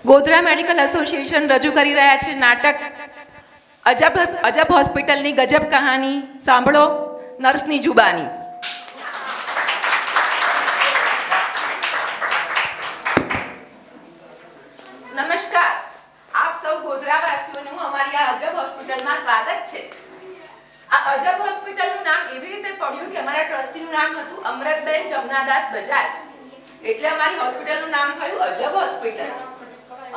Godhra medical association રજૂ કરી રહ્યા છે નાટક અજબ હોસ્પિટલની ગજબ કહાની. સાંભળો નર્સની જુબાની. નમસ્કાર, આપ સૌ ગોધરાવાસીઓનું અમારી આ અજબ હોસ્પિટલમાં સ્વાગત છે. આ અજબ હોસ્પિટલનું નામ એવી રીતે પડ્યું કે અમારા ટ્રસ્ટીનું નામ હતું અમૃતબેન જમનાદાસ બજાજ, એટલે અમારી હોસ્પિટલનું નામ થયું અજબ હોસ્પિટલ.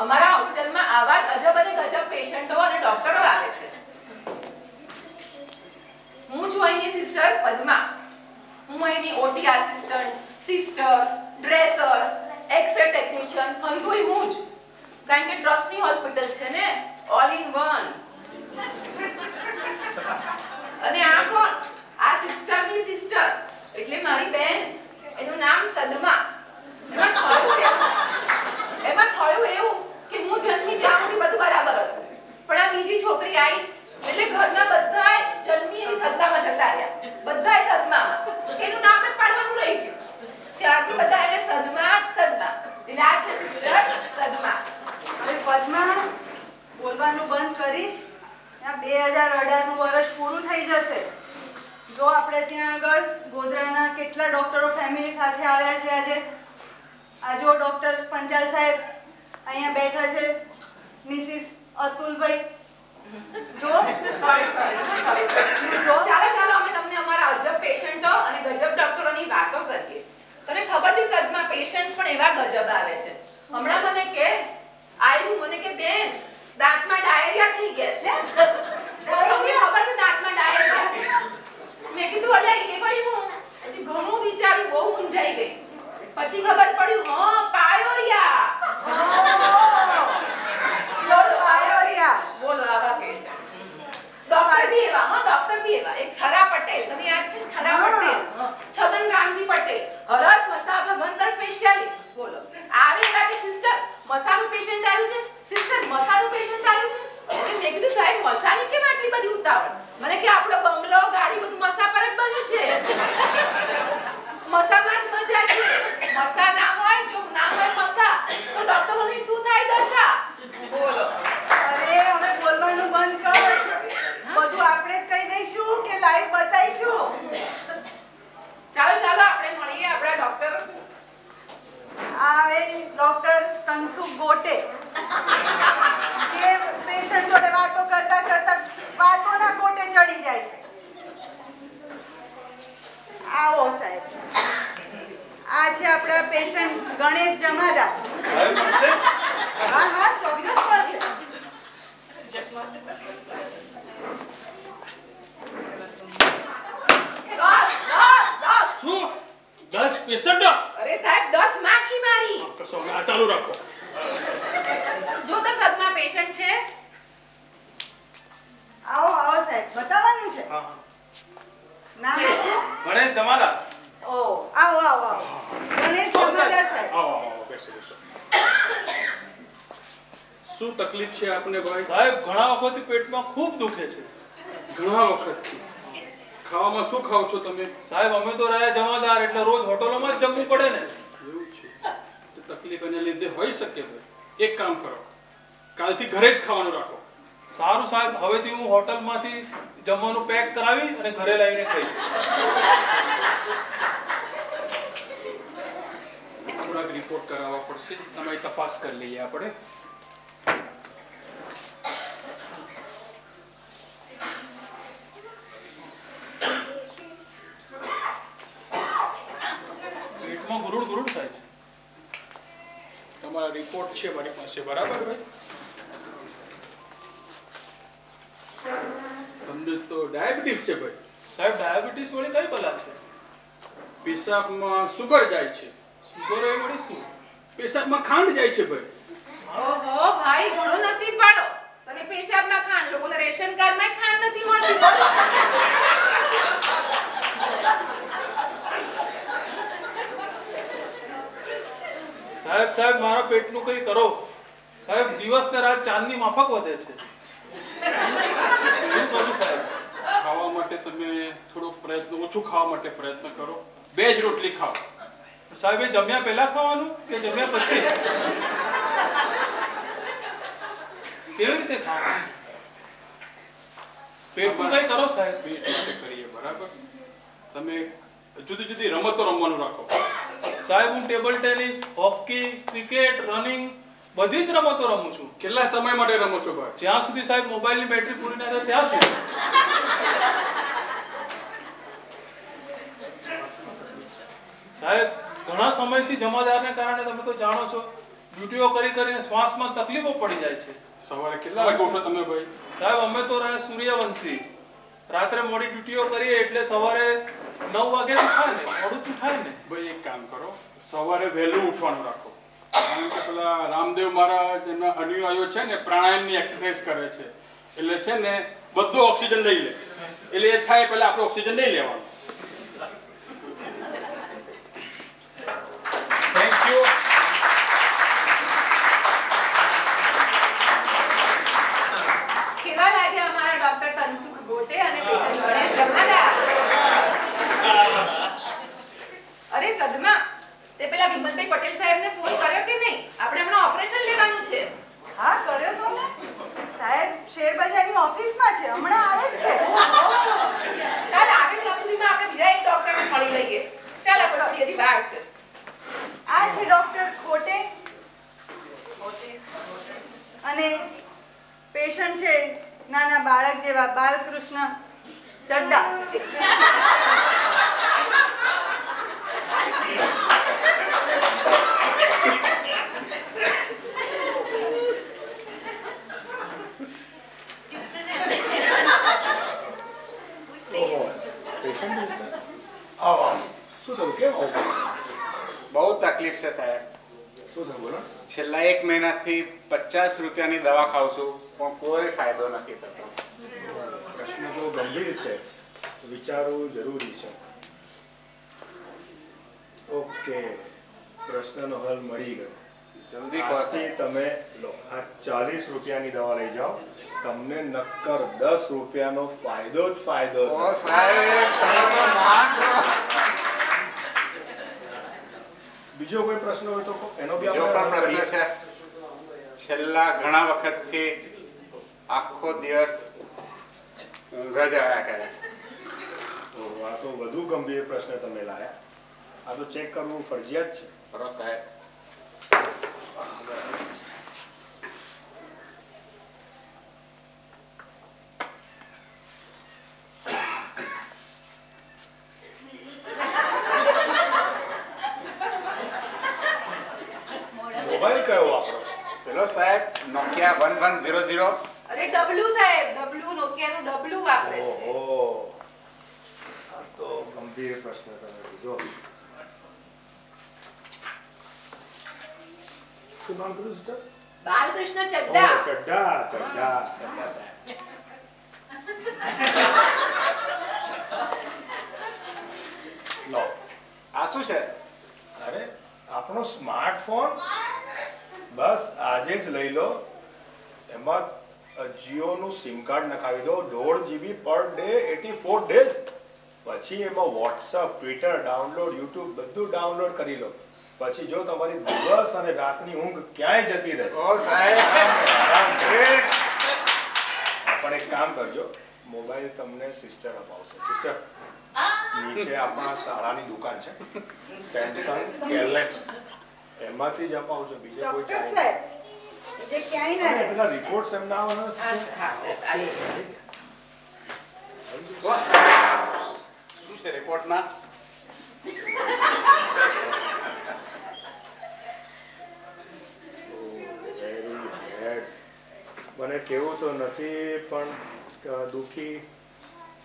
અમારા હોસ્પિટલમાં આવા જ અજબ અને ગજબ પેશન્ટો અને ડોક્ટરો આવે છે. હું છું અહીંની સિસ્ટર પદ્મા. હું અહીંની OT assistant, sister, dresser, X-ray technician, હંધુય હું જ. કારણ કે ટ્રસ્ટની હોસ્પિટલ છે ને, ઓલ ઇન વન. અને આ કોણ? આ સિસ્ટરની સિસ્ટર એટલે મારી બેન. એનું નામ સદમા. એમાં થયું એવું કે હું જન્મી ત્યાં સુધી બધું બરાબર હતું, પણ આ બીજી છોકરી આવી એટલે ઘરના બધાય જન્મી એવી સદમામાં જતા રહ્યા. બધાય સદમામાં. એનું નામ જ પાડવાનું રહી ગયું. ત્યારથી બધા એને સદમા સદમા. એટલે આ છે સિસ્ટર સદમા. હવે પદ્મા, બોલવાનું બંધ કરીશ. 2018 નું વર્ષ પૂરું થઈ જશે. જો આપણે ત્યાં આગળ ગોધરાના કેટલા ડોક્ટરો ફેમિલી સાથે આવ્યા છે આજે. આ જો ડોક્ટર પંચાલ સાહેબ અહીંયા બેઠા છે, મિસિસ અતુલભાઈ. જો ચાલો અમે તમને અમારા અજબ પેશન્ટો અને ગજબ ડોક્ટરોની વાતો કરીએ. તને ખબર છે સદમા, પેશન્ટ પણ એવા ગજબ આવે છે. હમણાં મને કે બેન દાંતમાં ડાયરિયા થઈ ગયા છે. તમને ખબર છે દાંતમાં ડાયરિયા? મેં કીધું અલ્યા એ વળી હું પછી ઘણું વિચાર્યું, બહુ મૂંઝાઈ ગઈ. પછી ખબર પડ્યું પાયોરિયા. બોલો આવા પેશન્ટ. ડોક્ટર બી એવા. એક છરા પટેલ, તમે યાદ છે છરા પટેલ, છગન રામજી પટેલ, હરસ મસા ભગવંતર સ્પેશિયાલિસ્ટ. બોલો આવી લાગે સિસ્ટર મસાનું પેશન્ટ આવ્યું છે. સિસ્ટર મસાનું પેશન્ટ આવ્યું છે. મેં કીધું સાહેબ મસાની કેમ આટલી બધી ઉતાવળ? મને કે આપણો બંગલો ગાડી બધું મસા પર જ બન્યું છે. મસામાં જ મજા છે. મસા ના હોય, જો ના હોય મસા, તો ડોક્ટરોની શું થાય દશા? બોલો. અરે હવે બોલવાનું બંધ કર. બધું આપણે જ કહી દઈશું કે લાઈવ બતાઈશું? ચાલો આપણે મળીએ આપણા ડોક્ટર. આવે ડોક્ટર તનસુખ ગોટે, જે પેશન્ટ જોડે વાતો કરતા કરતા વાતોના ગોટે ચડી જાય છે. આવો સાહેબ. આ છે આપણા પેશન્ટ ગણેશ જમાદાર. હા ચોક્કસ મળશે. શું 10 પેશન્ટ? અરે સાહેબ 10 માખી મારી. કશો આ ચાલુ રાખો. જો તો સદમા પેશન્ટ છે. આવો સાહેબ, બતાવવાનું છે. હા. નામ આપો. ગણેશ જમાદાર. ઓ આવો ગણેશ જમાદાર સાહેબ. આવો બેસો. શું તકલીફ છે આપને ભાઈ? સાહેબ ઘણા વખતથી પેટમાં ખૂબ દુખે છે. ઘણા વખતથી. ખાવામાં શું ખાવ છો તમે? સાહેબ અમે તો રહ્યા જમાદાર, એટલે રોજ હોટલોમાં જ જમવું પડે ને. એવું છે તો તકલીફ એને લીધે હોઈ શકે ભાઈ. એક કામ કરો, કાલથી ઘરે જ ખાવાનું રાખો. સારું સાહેબ, હવેથી હું હોટલમાંથી જમવાનું પેક કરાવી અને ઘરે લાવીને ખાઈશ. થોડાક રિપોર્ટ કરાવવા પડશે, તમારી તપાસ કરી લઈએ આપણે. પેટમાં ગુરુડ થાય છે. તમારા રિપોર્ટ છે મારી પાસે, બરાબર ભાઈ? તમને તો ડાયાબિટીસ છે ભાઈ. સાહેબ ડાયાબિટીસ વળી કઈ બલા છે? પેશાબમાં સુગર જાય છે. સુગર એ વળી શું? પેશાબમાં ખાંડ જાય છે ભાઈ. ઓહો ભાઈ, ઘણો નસીબ વાળો. તને પેશાબમાં ખાંડ, લોકોને રેશન કાર્ડમાં ખાંડ નથી મળતી. સાહેબ મારા પેટનું કંઈ કરો. સાહેબ દિવસ ને રાત ચાંદની માફક વધે છે. શું કરું સાહેબ? ખાવા માટે તમે થોડો ઓછું ખાવા માટે પ્રયત્ન કરો. 2 જ રોટલી ખાઓ. સાહેબ એ જમ્યા પહેલા ખાવાનું કે જમ્યા પછી? કેવી રીતે ખાવાનું? પેટનું કઈ કરો સાહેબ. પેટ માટે કરીએ બરાબર. તમે જુદી જુદી રમતો રમવાનું રાખો. સાહેબ હું table tennis, hockey, cricket, running બધી જ રમતો રમું છું. કેટલા સમય માટે રમો છો ભાઈ? જ્યાં સુધી સાહેબ મોબાઈલની બેટરી પૂરી ના થાય ત્યાં સુધી. સાહેબ ઘણા સમયથી જમાદારને કારણે તમે તો જાણો છો ડ્યુટીઓ કરી કરીને શ્વાસમાં તકલીફો પડી જાય છે. સવારે કેટલા વાગે ઉઠો તમે ભાઈ? સાહેબ અમે તો રહ્યા સૂર્યવંશી. રાત્રે મોડી ડ્યુટીઓ કરીએ એટલે સવારે 9 વાગે ઉઠાય ને, મોડું ઉઠાય ને. ભાઈ એક કામ કરો, સવારે વહેલું ઉઠવાનું રાખો. કારણ કે પેલા રામદેવ મહારાજ એમના અનુયાયીઓ છે ને પ્રાણાયામની એક્સરસાઇઝ કરે છે. એટલે છે ને બધું ઓક્સિજન લઈ લે. એટલે એ થાય પહેલા આપણે ઓક્સિજન લઈ લેવાનું. Thank you. કેવા લાગ્યા અમારા ડોક્ટર તનસુખ ગોટે અને પેશન્ટ ગણેશ જમાદાર? અરે સદમા, તે પેલા વિમલભાઈ પટેલ સાહેબને ફોન કર્યો કે નહીં? આપણે હમણાં ઓપરેશન લેવાનું છે. હા કર્યો તો ને સાહેબ, શેરબજારની ઓફિસમાં છે, હમણાં આવે જ છે. ચાલ આવે ત્યાં સુધીમાં આપણે બીજા એક ડોક્ટરને મળી લઈએ. ચાલ આપણે થોડી હજી વાર છે. આ છે ડોક્ટર ખોટે અને પેશન્ટ છે નાના બાળક જેવા બાલકૃષ્ણ ચડ્ડા. શું થયું? કેમ આવું? બહુ તકલીફ છે સાહેબ. શું થયું બોલો? છેલ્લા 1 મહિનાથી 50 રૂપિયાની દવા ખાઉં છું પણ કોઈ ફાયદો નથી થતો. પ્રશ્ન તો ગંભીર છે, વિચારવું જરૂરી છે. ઓકે, પ્રશ્નનો હલ મળી ગયો. જલ્દી કહો આજથી સાહેબ. તમે લો આ 40 રૂપિયાની દવા લઈ જાઓ, તમને નક્કર 10 રૂપિયાનો ફાયદો જ ફાયદો ઓ થશે. સાહેબ તમે તો મહાન છો. બીજો કોઈ પ્રશ્ન હોય તો કહો, એનો બી બીજો આપણે પણ હલ કરીએ. પ્રશ્ન છે. છેલ્લા ઘણા વખતથી આખો દિવસ ઊંઘ જ આવ્યા કરે. તો આ તો વધુ ગંભીર પ્રશ્ન તમે લાયા. આ તો ચેક કરવું ફરજિયાત છે. કરો સાહેબ. મોબાઈલ કયો વાપરો છો? પેલો સાહેબ નોકિયા 1100. અરે ડબલું સાહેબ, ડબલું નોકિયાનું ડબલું વાપરે છે. ઓહો, આ તો ગંભીર પ્રશ્ન તમે કીધો. શું નામ કીધું સિસ્ટર? બાલકૃષ્ણ ઓહ, ચડ્ડા. ચડ્ડા ચડ્ડા. લો, આ શું છે? અરે આપણો સ્માર્ટફોન બસ આજે જ લઈ લો. એમાં જીઓનું સિમ કાર્ડ નખાવી દો, 1.5 GB પર ડે, 84 ડેઝ. પછી એમાં વોટ્સઅપ, ટ્વિટર ડાઉનલોડ, યુટ્યુબ બધું ડાઉનલોડ કરી લો. પછી જો તમારી દિવસ અને રાતની ઊંઘ ક્યાંય જતી રહેશે. ઓ સાહેબ પણ એક કામ કરજો, મોબાઈલ તમને સિસ્ટર અપાવશે. સિસ્ટર, નીચે આપણા શાળાની દુકાન છે, સેમસંગ કેરલેસ, એમાંથી જ અપાવજો. બીજે કોઈ ચોક્કસ ચાલે સાહેબ, જે ક્યાંય ના જાય. પેલા રિપોર્ટ્સ એમના આવવાના છે. શું છે રિપોર્ટમાં? Very bad. મને કેવું તો નથી પણ દુઃખી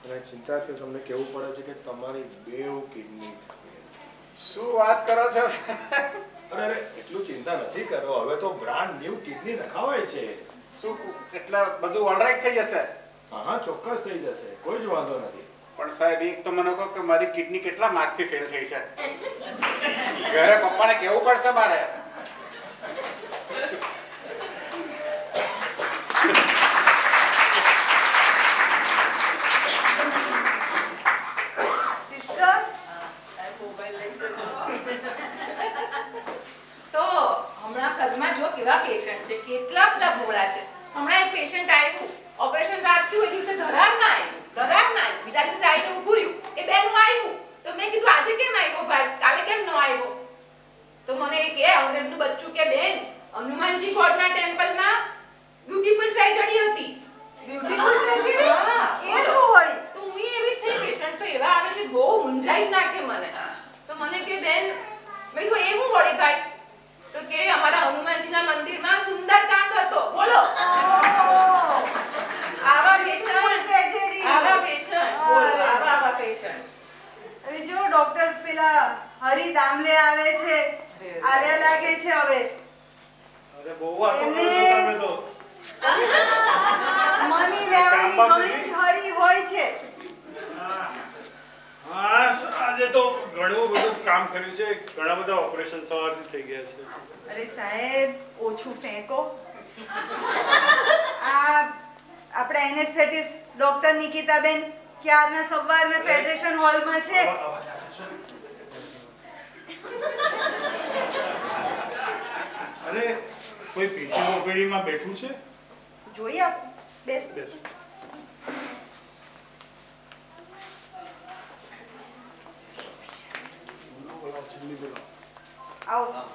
અને ચિંતાથી તમને કહેવું પડે છે કે તમારી 2 કિડની. શું વાત કરો છો? અરે એટલું ચિંતા નથી કરો, હવે તો બ્રાન્ડ ન્યુ કિડની નખાવાય છે. શું એટલે બધું ઓલરાઈટ થઈ જશે? હા હા, ચોક્કસ થઈ જશે, કોઈ જ વાંધો નથી. પણ સાહેબ એક તો મને કહો કે મારી કિડની કેટલા માર્કથી ફેલ થઈ છે. ઘરે પપ્પાને કહેવું પડશે મારે. સિસ્ટર, તો હમણાં સદમાં જો કેવા પેશન્ટ છે, કેટલા બધા ભોળા છે. હમણાં એક પેશન્ટ આવ્યું, ઓપરેશન રાખ્યું, એ દિવસે ધરાર ના આવ્યું. બીજા દિવસે આવીને ઊભું રહ્યું કે બેન હું આવ્યું. તો મેં કીધું આજે કેમ આવ્યો ભાઈ, કાલે કેમ ન આવ્યો? તો મને એ કે અંગ્રેજનું બચ્ચું કે બેન હનુમાનજી ગોડના ટેમ્પલમાં બ્યુટીફુલ ટ્રેજેડી હતી. Beautiful tragedy? હા. એ શું વળી? તો હું એવી જ થઈ. પેશન્ટ તો એવા આવે છે બહુ મૂંઝાઈ જ નાખે મને. તો મને કે બેન મેં કીધું એવું વળી ભાઈ? તો કે અમારા હનુમાનજીના મંદિરમાં સુંદરકાંડ હતો. બોલો આવા પેશન્ટ, ટ્રેજેડી. આવા પેશન્ટ, બોલો આવા પેશન્ટ. અરે જો ડોક્ટર પેલા હરી દામલે આવે છે, આવ્યા લાગે છે હવે. અરે બહુ વાતો કરો છો તમે તો. મની લેવાની ઘણી જ હરી હોય છે. હા આજે તો ઘણું બધું કામ કર્યું છે, ઘણા બધા ઓપરેશન સવારથી થઈ ગયા છે. અરે સાહેબ ઓછું ફેંકો. આ આપણા એનેસ્થેટિસ્ટ ડોક્ટર નિકિતાબેન ક્યારના સવારના ફેડરેશન હોલમાં છે. અવાજ આવે છે. અરે કોઈ પેશન્ટ ઓપીડીમાં બેઠું છે? જોઈએ આપ બેસ. બેસ. બોલાવો, જલ્દી બોલાવો. આવો સર.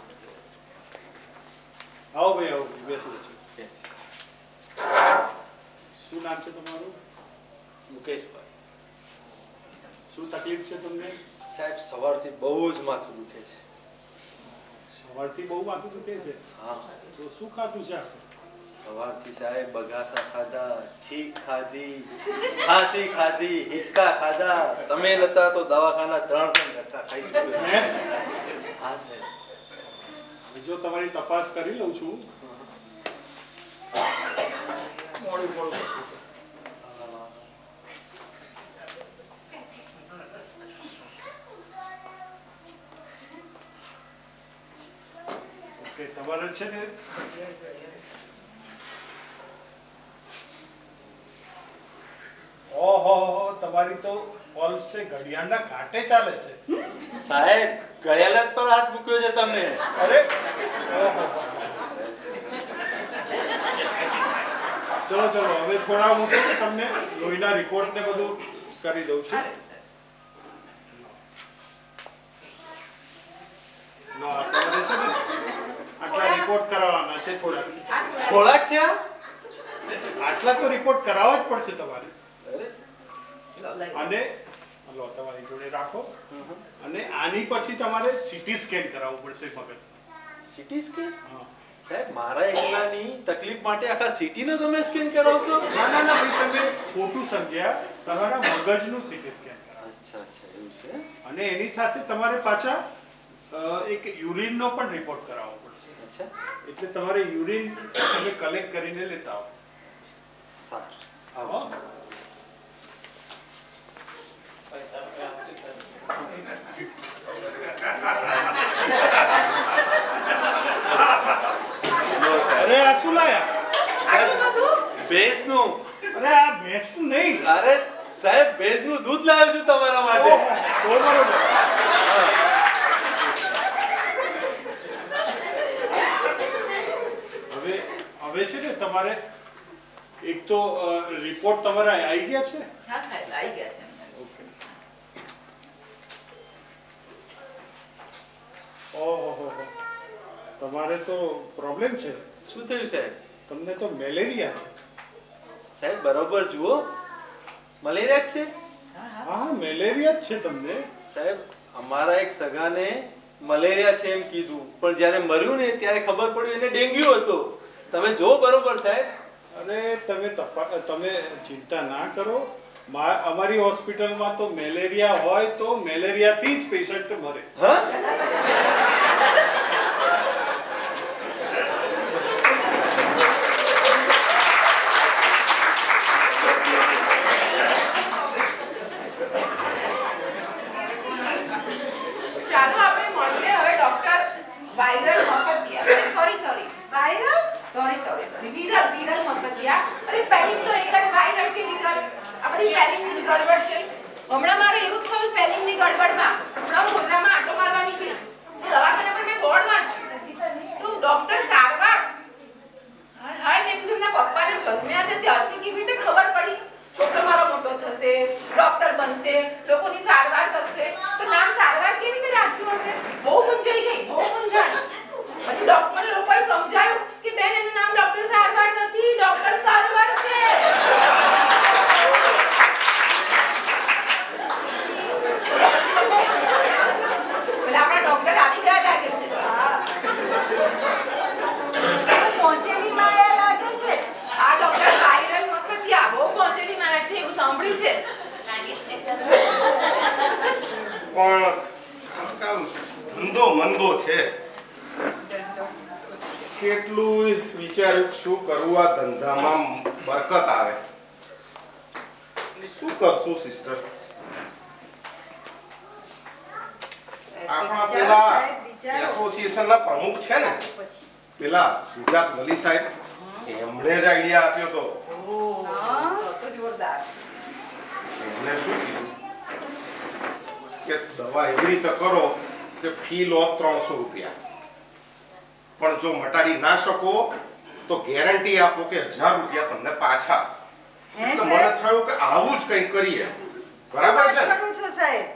આવો ભાઈ આવો, બેસો. શું નામ છે તમારું? મુકેશભાઈ શું તકલીફ છે તમને? સાહેબ સવારથી બહુ જ માથું દુખે છે. સવારથી બહુ માથું દુખે છે? હા તો શું ખાધું છે આપણે? સવારથી સાહેબ બગાસા ખાધા, છીંક ખાધી, ખાંસી ખાધી, હિંચકા ખાધા. તમે નતા તો દવાખાના 3 ધક્કા ખાઈ દીધું. હે? હા સાહેબ. જો તમારી તપાસ કરી લઉં છું. મોડું મોડું. ઓકે તમારે છે ને ઓહો તમારી તો પલ્સ છે ઘડિયાળના કાંટે ચાલે છે. સાહેબ ઘડિયાળ પર હાથ મૂક્યો છે તમે. અરે ઓહો. ચલો ચલો હવે થોડા હું છે ને તમને લોહીના રિપોર્ટ ને બધું કરી દઉં છું. ના તમારે છે ને આટલા રિપોર્ટ કરાવવાના છે થોડાક. થોડાક છે આ? આટલા તો રિપોર્ટ કરાવવા જ પડશે તમારે. અરે અને લો તમારી જોડે રાખો. અને આની પછી તમારે સીટી સ્કેન કરાવવું પડશે મગજ. CT scan? હા. સાહેબ મારા એકલાની તકલીફ માટે આખા સિટીનો તમે સ્કેન કરાવશો? ના ના ના ભાઈ તમે ખોટું સમજ્યા. તમારા મગજનું સીટી સ્કેન કરાવો. અચ્છા અચ્છા એવું છે. અને એની સાથે તમારે પાછા એક યુરિનનો પણ રિપોર્ટ કરાવવો પડશે. અચ્છા એટલે તમારે યુરિન તમે કલેક્ટ કરીને લેતા આવો. સારું આવો. અરે આ શું લાયા? આટલું બધું? ભેંસનું. અરે આ ભેંસનું નહીં. અરે સાહેબ ભેંસનું દૂધ લાવ્યો છું તમારા માટે. ઓહો, તો બરોબર. હવે છે ને તમારે એક તો રિપોર્ટ તમારા આવી ગયા છે. હા સાહેબ આવી ગયા છે. ઓહો તમારે તો પ્રોબ્લેમ છે. શું થયું સાહેબ? તમને તો મેલેરિયા છે. સાહેબ બરોબર જુઓ મલેરિયા છે. હા મેલેરિયા જ છે તમને. સાહેબ અમારા એક સગાને મલેરિયા છે એમ કીધું, પણ જ્યારે મર્યું ને ત્યારે ખબર પડી એને ડેન્ગ્યુ હતો. તમે જો બરોબર સાહેબ. અરે તમે ચિંતા ના કરો. અમારી હોસ્પિટલમાં તો મેલેરિયા હોય તો મેલેરિયાથી જ પેશન્ટ મરે. હા ચાલો આપણે મળીએ હવે doctor Viral Maftia. Sorry viral? Sorry Viral Maftia. અરે સ્પેલિંગ તો એક જ, વાયરલ કે વિરલ. આ બધી સ્પેલિંગની જ ગડબડ છે. હમણાં મારે એવું જ થયું સ્પેલિંગની ગડબડમાં. હમણાં હું ગોધરામાં આટો મારવા નીકળી તો દવાખાના પર મેં બોર્ડ વાંચ્યું તો ડોક્ટર સારવાર. હાય મેં કીધું એમના પપ્પાને ડોક્ટર લોકોએ સમજાયું કે બેન એનું નામ ડોક્ટર સારવાર નથી, ડોક્ટર સારવાર છે. પેલા આપણા ડોક્ટર આવી ગયા લાગે છે. પહોંચેલી માયા લાગે છે. આ ડોક્ટર વાયરલ મફતિયા બહુ પહોંચેલી માયા છે એવું સાંભળ્યું છે. પણ આજકાલ ધંધો મંદો છે. કેટલું વિચાર્યું શું કરવું આ ધંધામાં બરકત આવે. શું કરશું સિસ્ટર? આપણા પેલા એસોસિએશનના પ્રમુખ છે ને, પેલા સુજાત વલી સાહેબ, એમણે જ આઈડિયા આપ્યો તો. તો જોરદાર. એમણે શું કીધું કે દવા એવી રીતે કરો કે ફી લો 300 રૂપિયા, પણ જો મટાડી ના શકો તો ગેરંટી આપો કે 1000 રૂપિયા તમને પાછા. તો મને થયું કે આવું જ કંઈક કરીએ. બરાબર છે ને? છો સાહેબ?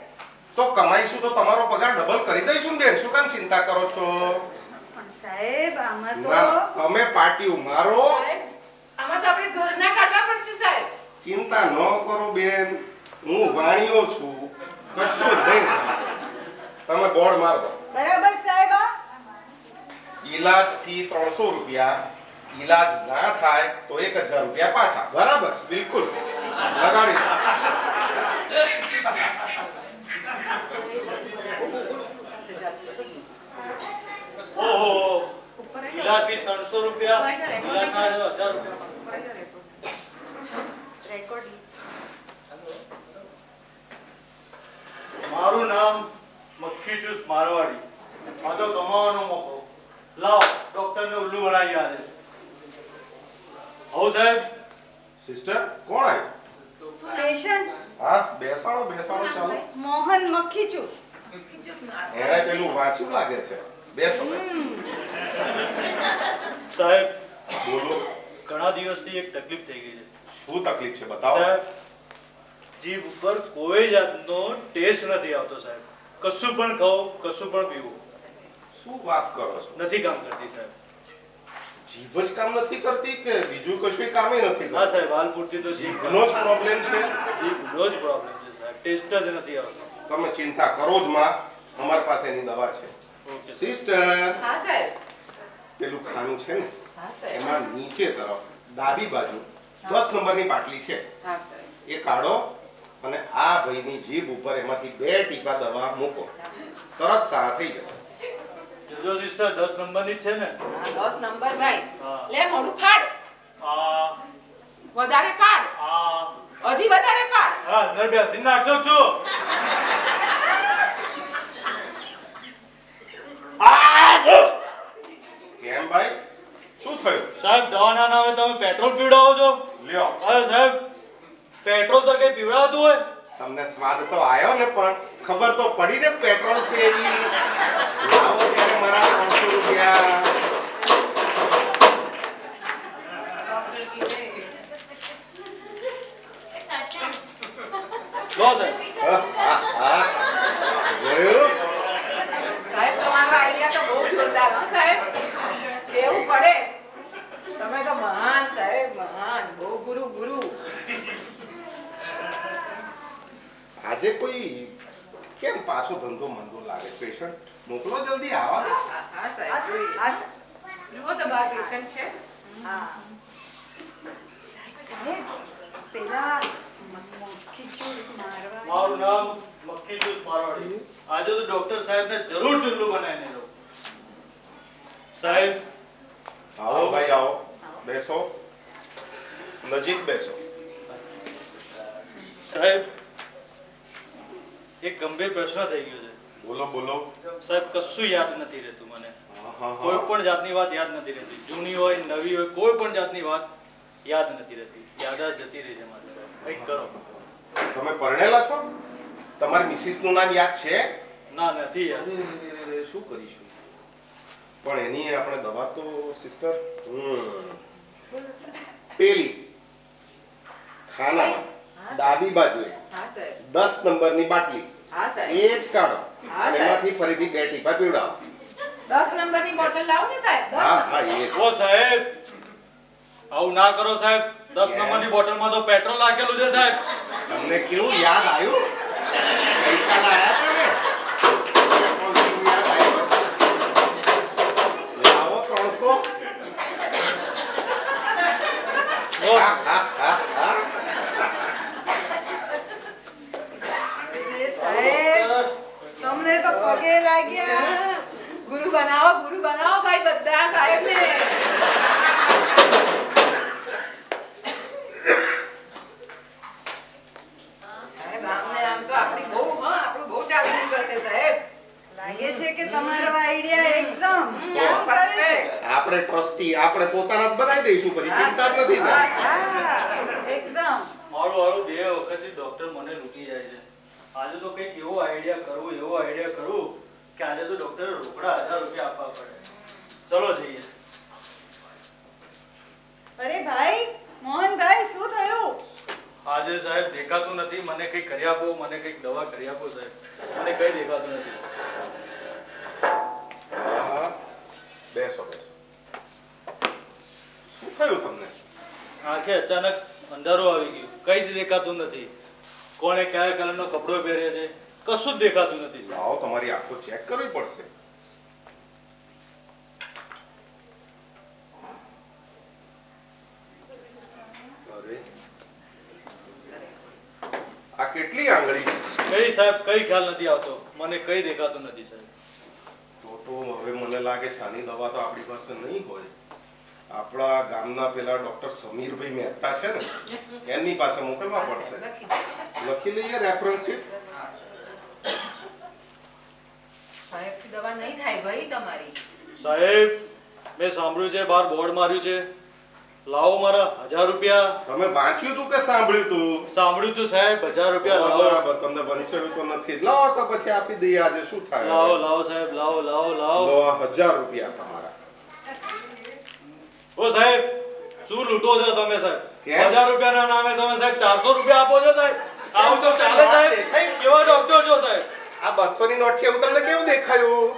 તો કમાઈશું તો તમારો પગાર ડબલ કરી દઈશું ને બેન. શું કામ ચિંતા કરો છો? પણ સાહેબ આમાં તો ના, તમે પાર્ટી મારો, સાહેબ, આમાં તો આપણે ઘરના કાઢવા પડશે સાહેબ. ચિંતા ન કરો બેન. હું વાણિયો છું, કશું જ નહીં. તમે બોર્ડ માર દો. બરાબર સાહેબ. ઈલાજ ફી 300 રૂપિયા, ઈલાજ ના થાય તો 1000 રૂપિયા પાછા. બરાબર? બિલકુલ લગાડી દો. ઓહો, ઉપર ઈલાજ ફી 300 રૂપિયા, ઈલાજના 1000 રૂપિયા. રેકોર્ડિંગ. મારું નામ મક્ખી જ્યુસ મારવાડી. આ તો કમાવાનો મોકો. લાવ ડોક્ટરને ઉલ્લુ બનાવી આલે. આવો સાહેબ. સિસ્ટર કોણ આવ્યું? પેશન્ટ હા, બેસાડો બેસાડો. ચાલો. મોહન મક્ખી ચૂસ. એણે પેલું વાંચ્યું લાગે છે. બેસો બેસો. સાહેબ બોલો. ઘણા દિવસથી એક તકલીફ થઈ ગઈ છે. શું તકલીફ છે બતાવો. સાહેબ જીભ ઉપર કોઈ જાતનો ટેસ્ટ નથી આવતો સાહેબ. કશું પણ ખાઓ, કશું પણ પીવું શું વાત કરો છો? નથી કામ કરતી સાહેબ. જીભ જ કામ નથી કરતી કે બીજું કશું કામ નથી હા કરતું? સાહેબ, હાલ પૂરતી તો જીભ જીભનો જ પ્રોબ્લેમ છે. જીભનો જ પ્રોબ્લેમ છે સાહેબ. ટેસ્ટ જ નથી આવતો. તમે ચિંતા કરો જ માં, અમારી પાસે એની દવા છે. ઓકે સિસ્ટર, હા સાહેબ. પેલું ખાનું છે ને, હા સાહેબ. એમાં નીચે તરફ ડાબી બાજુ 10 નંબરની બાટલી છે. હા સાહેબ. એ કાઢો અને આ ભાઈની જીભ ઉપર એમાંથી 2 ટીપા દવા મૂકો. તરત સારા થઈ જશે. જોજો સિસ્ટર, 10 નંબરની જ છે ને? હા, 10 નંબર ભાઈ. હા. લે મોઢું ફાડ. આ વધારે ફાડ. હજી વધારે ફાડ. હા, અંદર બેસી નાખજો છું. કેમ ભાઈ, શું થયું? સાહેબ દવાના નામે તમે પેટ્રોલ પીવડાવો છો. લ્યો, અરે સાહેબ, પેટ્રોલ તો કઈ પીવડાવતું હોય? તમને સ્વાદ તો આવ્યો ને, પણ ખબર તો પડી ને પેટ્રોલ છે એવી. લાવો ત્યારે મારા 300 રૂપિયા. લો સાહેબ. હા, જોયું? સાહેબ તમારો આઈડિયા તો બહુ જોરદાર હો સાહેબ. કેવું પડે. તમે તો મહાન સાહેબ, મહાન. બહુ ગુરુ ગુરુ. આજે કોઈ કેમ પાછો ધંધો મંદો લાગે? પેશન્ટ મોકલો જલ્દી. આવા દો. હા સાહેબ. જુઓ તો બાર પેશન્ટ છે. હા સાહેબ પેલા મક્ખી ચૂસ મારવા. મારું નામ મક્ખી જ્યુસ મારવાડી. આજે તો ડોક્ટર સાહેબને જરૂર ચુલ્લુ બનાવીને લો. સાહેબ આવો ભાઈ, આવો. બેસો, નજીક બેસો. સાહેબ એક ગંભીર પ્રશ્ન થઈ ગયો છે. બોલો બોલો. સાહેબ કશું યાદ નથી રહેતું મને. હા, કોઈ પણ જાતની વાત યાદ નથી રહેતી. જૂની હોય નવી હોય, કોઈ પણ જાતની વાત યાદ નથી રહેતી. યાદ જ જતી રહી છે મારી સાહેબ. કંઈક કરો. તમે પરણેલા છો? તમારી મિસિસ નું નામ યાદ છે? ના, નથી યાદ. શું કરીશું? પણ એની આપણે દવા તો સિસ્ટર પેલી ખાનામાં ડાબી બાજુએ હા સાહેબ. 10 નંબરની બાટલી હા સાહેબ. એ જ કાઢો. હા, સાહેબ. એમાંથી ફરીથી 2 ટીપા પીવડાવો. 10 નંબરની બોટલ લાવો ને સાહેબ. 10 હા નંબર. હા એ ઓ સાહેબ આવું ના કરો સાહેબ 10 નંબરની બોટલમાં તો પેટ્રોલ નાખેલું છે સાહેબ. તમને કેવું યાદ આવ્યું ગઈકાલે આયા હતા ને પણ કેવું યાદ આવ્યું લાવો 300 હા હા હા હા એ સાહેબ તમને તો પગે લાગ્યા. ગુરુ બનાવો ભાઈ બધા સાહેબને. સાહેબ આમ તો આપણું બહુ ચાલવું પડશે સાહેબ. લાગે છે કે તમારો આઈડિયા એકદમ કામ કરે છે. આપણે ટ્રસ્ટી આપણે પોતાના જ બનાવી દઈશું પછી ચિંતા જ નથી ને. હા એકદમ. મારું બે વખતથી ડોક્ટર મને લૂંટી જાય છે. આજે તો કંઈક એવો આઈડિયા કરું કે આજે તો ડોક્ટરે રોકડા 1000 રૂપિયા આપવા પડે. ચલો જઈએ. અરે ભાઈ મોહનભાઈ શું થયું? આજે સાહેબ દેખાતું નથી. મને કંઈક કરી આપો, મને કંઈક દવા કરી આપો સાહેબ. મને કંઈ દેખાતું નથી. હા બેસો બેસો શું થયું તમને? આંખે અચાનક અંધારું આવી ગયું. કંઈ જ દેખાતું નથી. કોણે કયા કલરનો કપડો પહેર્યો છે કશું જ દેખાતું નથી સાહેબ. આવો તમારી આંખો ચેક કરવી પડશે. અરે આ કેટલી આંગળી છે? કઈ સાહેબ કઈ ખ્યાલ નથી આવતો. મને કઈ દેખાતું નથી સાહેબ. તો હવે મને લાગે છે આની દવા તો આપણી પાસે નહીં હોય. આપણા ગામના પેલા ડોક્ટર સમીરભાઈ મહેતા છે ને એમની પાસે મોકલવા પડશે. લખી લઈએ રેફરન્સ શીટ. સાહેબથી દવા નહીં થાય ભાઈ તમારી. સાહેબ મેં સાંભળ્યું છે બહાર બોર્ડ માર્યું છે. લાવો મારા 1000 રૂપિયા. તમે વાંચ્યું તું કે સાંભળ્યું તું? સાંભળ્યું તું સાહેબ 1000 રૂપિયા લાવો. બરાબર તમને વંચાયું તો નથી. લાવો તો પછી આપી દઈએ. આજે શું થાય? લાવો સાહેબ લાવો. લો 1000 રૂપિયા તમારા. ઓ સાહેબ શું લૂંટો છો તમે સાહેબ? કેમ? 1000 રૂપિયાના નામે તમે સાહેબ 400 રૂપિયા આપો છો સાહેબ. આવું તો ચાલે સાહેબ? કેવા ડોક્ટર છો સાહેબ? આ 200 ની નોટ છે એવું તમને કેવું દેખાયું?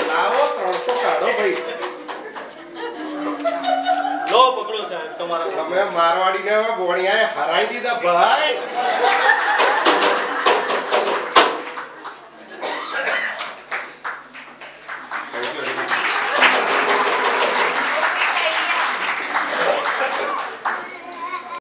લાવો 300 કાઢો ભાઈ. લો પકડો સાહેબ તમારા. તમે મારવાડીને ગોણિયાએ હરાઈ દીધા ભાઈ.